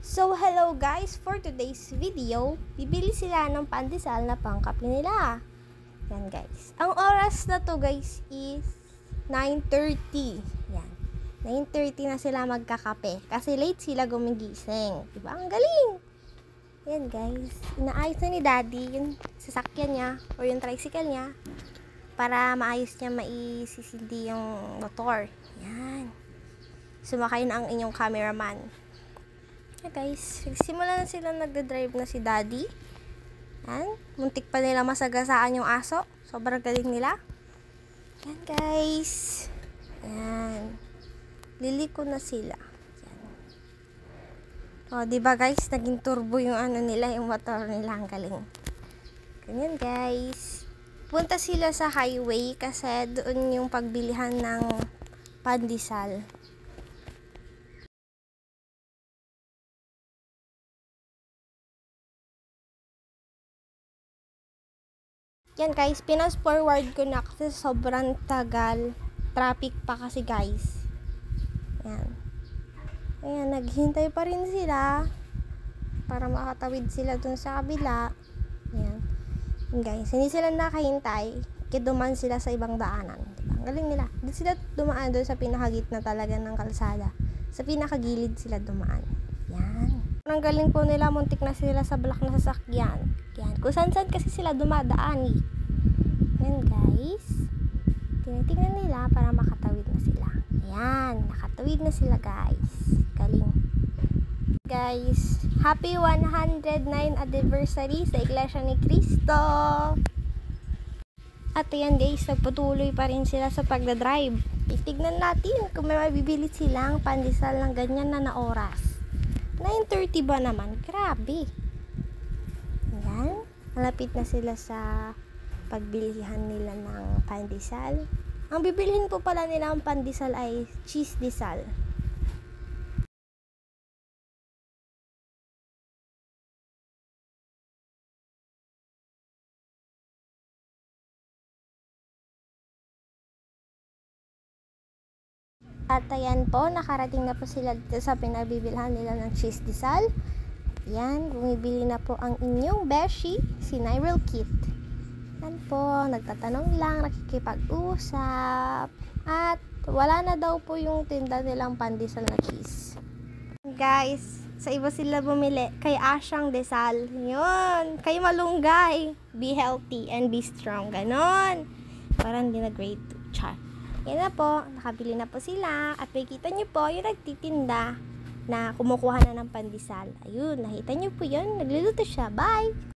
So, hello guys! For today's video, bibili sila ng pandesal na pangkape nila. Yan guys. Ang oras na to guys is 9:30. Yan. 9:30 na sila magkakape. Kasi late sila gumigising. Diba? Ang galing! Yan guys. Inaayos na ni daddy yung sasakyan niya or yung tricycle niya para maayos niya maisisindi yung motor. Yan. Sumakay na ang inyong cameraman. Yeah, guys, simula na sila nagda-drive na si daddy. Yan, muntik pa nila masagasaan yung aso. Sobrang galing nila. Yan guys. Yan. Liliko na sila. Yan. O, diba guys, naging turbo yung ano nila, yung motor nila. Ang galing. Ganyan guys. Punta sila sa highway kasi doon yung pagbilihan ng pandesal. Yan guys, pinas forward ko na kasi sobrang tagal. Traffic pa kasi guys. Yan. Ayan, naghintay pa rin sila para makatawid sila dun sa kabila. Yan. Yan guys, hindi sila nakahintay. Kiduman sila sa ibang daanan. Diba? Ang galing nila. Hindi sila dumaan dun sa pinakagitna talaga ng kalsada. Sa pinakagilid sila dumaan. Yan. Ang galing po nila, muntik na sila sa black na sasakyan. Yan. Kung saan-saan kasi sila dumadaan eh. Yan guys. Tinitingnan nila para makatawid na sila. Yan. Nakatawid na sila guys. Galing. Guys, happy 109 anniversary sa Iglesia ni Cristo. At ayan guys, nagpatuloy pa rin sila sa pagdadrive. Itignan natin kung may mabibili silang pandesal ng ganyan na oras. 9:30 ba naman? Grabe. Ayan. Malapit na sila sa pagbilihan nila ng pandesal. Ang bibilihin po pala nila ng pandesal ay cheese desal. At ayan po, nakarating na po sila dito sa pinagbibilhan nila ng cheese desal. Yan, bumibili na po ang inyong beshi, si Nyril Kit. Yan po, nagtatanong lang, nakikipag-usap. At wala na daw po yung tinda nilang pandesal na cheese. Guys, sa iba sila bumili, kay Asyang Desal. Yun, kay Malunggay. Be healthy and be strong. Ganon. Parang hindi na grade 2. Char. Yan na po, nakabili na po sila. At makikita nyo po, yung nagtitinda na kumukuha na ng pandesal. Ayun, nakita nyo po yun. Nagluluto siya. Bye!